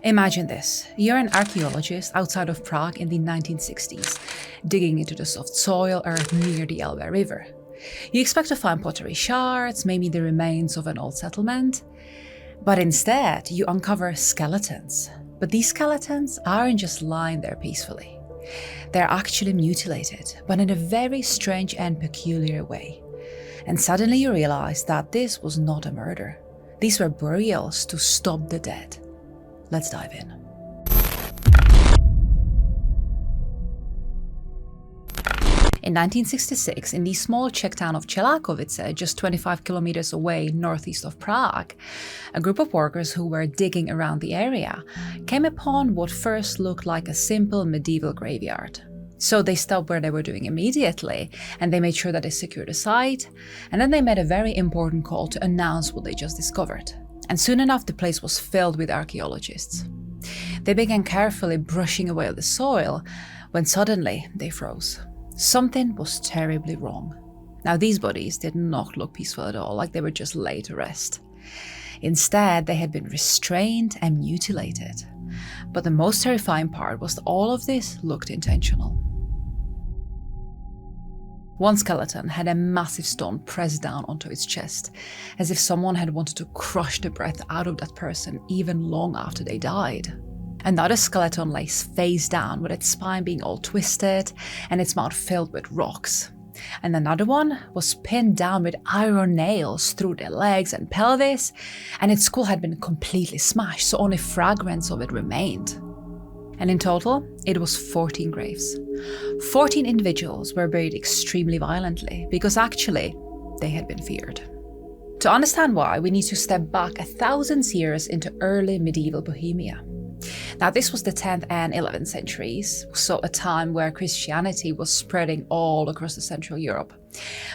Imagine this. You're an archaeologist outside of Prague in the 1960s, digging into the soft soil earth near the Elbe River. You expect to find pottery shards, maybe the remains of an old settlement, but instead you uncover skeletons. But these skeletons aren't just lying there peacefully. They're actually mutilated, but in a very strange and peculiar way. And suddenly you realize that this was not a murder. These were burials to stop the dead. Let's dive in. In 1966, in the small Czech town of Čelákovice, just 25 kilometers away northeast of Prague, a group of workers who were digging around the area came upon what first looked like a simple medieval graveyard. So they stopped where they were doing immediately, and they made sure that they secured the site, and then they made a very important call to announce what they just discovered. And soon enough, the place was filled with archaeologists. They began carefully brushing away the soil, when suddenly they froze. Something was terribly wrong. Now, these bodies did not look peaceful at all, like they were just laid to rest. Instead, they had been restrained and mutilated. But the most terrifying part was that all of this looked intentional. One skeleton had a massive stone pressed down onto its chest, as if someone had wanted to crush the breath out of that person even long after they died. Another skeleton lay face down, with its spine being all twisted and its mouth filled with rocks. And another one was pinned down with iron nails through their legs and pelvis, and its skull had been completely smashed, so only fragments of it remained. And in total, it was 14 graves. 14 individuals were buried extremely violently, because actually, they had been feared. To understand why, we need to step back 1,000 years into early medieval Bohemia. Now, this was the 10th and 11th centuries, so a time where Christianity was spreading all across the Central Europe.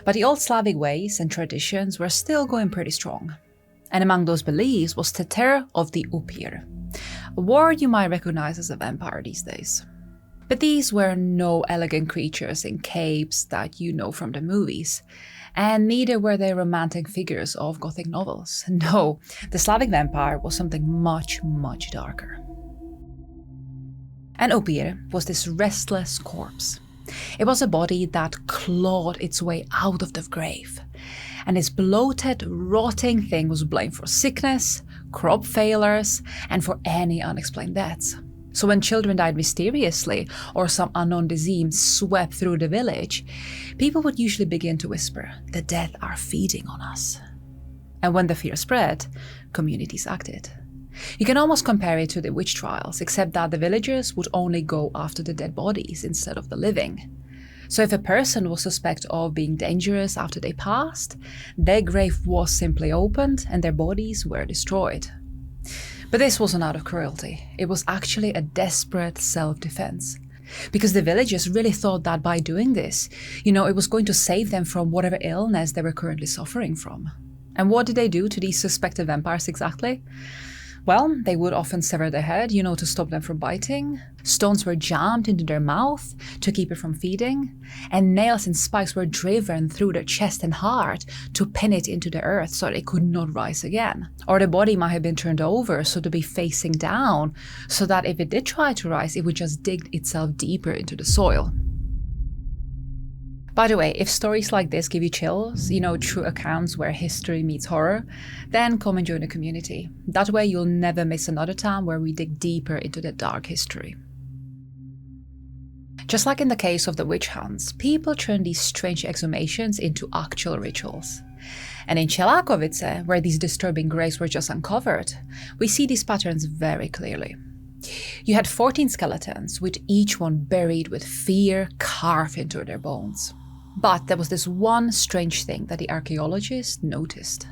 But the old Slavic ways and traditions were still going pretty strong. And among those beliefs was the terror of the upír, a word you might recognize as a vampire these days. But these were no elegant creatures in capes that you know from the movies, and neither were they romantic figures of Gothic novels. No, the Slavic vampire was something much, much darker. An upír was this restless corpse. It was a body that clawed its way out of the grave, and this bloated, rotting thing was blamed for sickness, crop failures, and for any unexplained deaths. So when children died mysteriously or some unknown disease swept through the village, people would usually begin to whisper, "The dead are feeding on us." And when the fear spread, communities acted. You can almost compare it to the witch trials, except that the villagers would only go after the dead bodies instead of the living. So if a person was suspected of being dangerous after they passed, their grave was simply opened and their bodies were destroyed. But this wasn't out of cruelty. It was actually a desperate self-defense. Because the villagers really thought that by doing this, it was going to save them from whatever illness they were currently suffering from. And what did they do to these suspected vampires exactly? Well, they would often sever their head, to stop them from biting. Stones were jammed into their mouth to keep it from feeding. And nails and spikes were driven through their chest and heart to pin it into the earth so they could not rise again. Or the body might have been turned over so to be facing down, so that if it did try to rise, it would just dig itself deeper into the soil. By the way, if stories like this give you chills, true accounts where history meets horror, then come and join the community. That way you'll never miss another time where we dig deeper into the dark history. Just like in the case of the witch hunts, people turn these strange exhumations into actual rituals. And in Čelákovice, where these disturbing graves were just uncovered, we see these patterns very clearly. You had 14 skeletons, with each one buried with fear carved into their bones. But there was this one strange thing that the archaeologists noticed.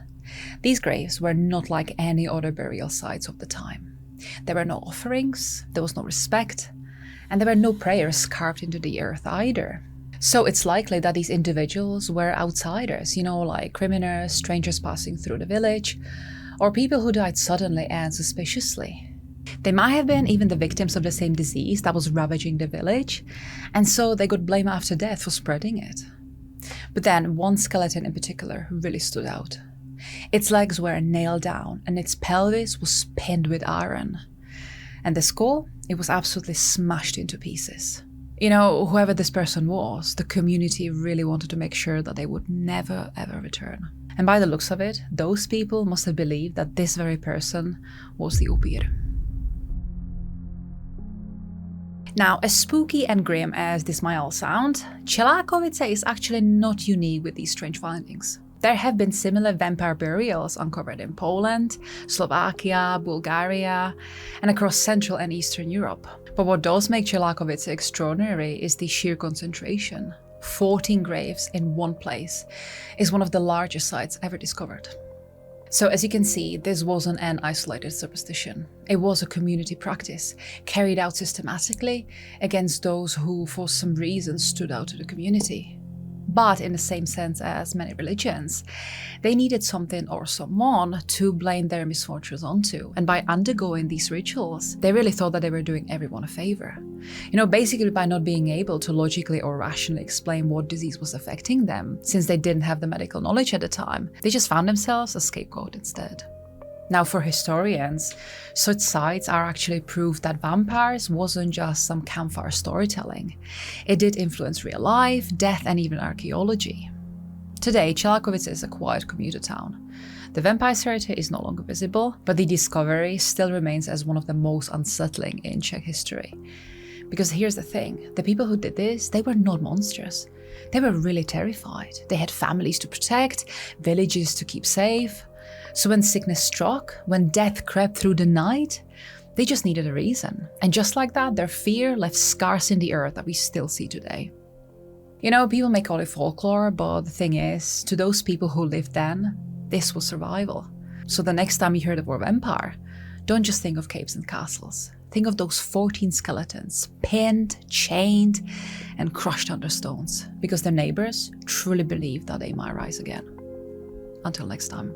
These graves were not like any other burial sites of the time. There were no offerings, there was no respect, and there were no prayers carved into the earth either. So it's likely that these individuals were outsiders, like criminals, strangers passing through the village, or people who died suddenly and suspiciously. They might have been even the victims of the same disease that was ravaging the village, and so they got blamed after death for spreading it. But then one skeleton in particular really stood out. Its legs were nailed down and its pelvis was pinned with iron. And the skull, it was absolutely smashed into pieces. You know, whoever this person was, the community really wanted to make sure that they would never ever return. And by the looks of it, those people must have believed that this very person was the upír. Now, as spooky and grim as this might all sound, Čelákovice is actually not unique with these strange findings. There have been similar vampire burials uncovered in Poland, Slovakia, Bulgaria, and across Central and Eastern Europe. But what does make Čelákovice extraordinary is the sheer concentration. 14 graves in one place is one of the largest sites ever discovered. So as you can see, this wasn't an isolated superstition. It was a community practice carried out systematically against those who for some reason stood out to the community. But in the same sense as many religions, they needed something or someone to blame their misfortunes onto. And by undergoing these rituals, they really thought that they were doing everyone a favor. You know, basically by not being able to logically or rationally explain what disease was affecting them, since they didn't have the medical knowledge at the time, they just found themselves a scapegoat instead. Now, for historians, such sites are actually proof that vampires wasn't just some campfire storytelling. It did influence real life, death, and even archaeology. Today, Čelákovice is a quiet commuter town. The vampire cemetery is no longer visible, but the discovery still remains as one of the most unsettling in Czech history. Because here's the thing, the people who did this, they were not monsters. They were really terrified. They had families to protect, villages to keep safe. So when sickness struck, when death crept through the night, they just needed a reason. And just like that, their fear left scars in the earth that we still see today. You know, people may call it folklore, but the thing is, to those people who lived then, this was survival. So the next time you hear the word vampire, don't just think of caves and castles. Think of those 14 skeletons, pinned, chained, and crushed under stones, because their neighbors truly believed that they might rise again. Until next time.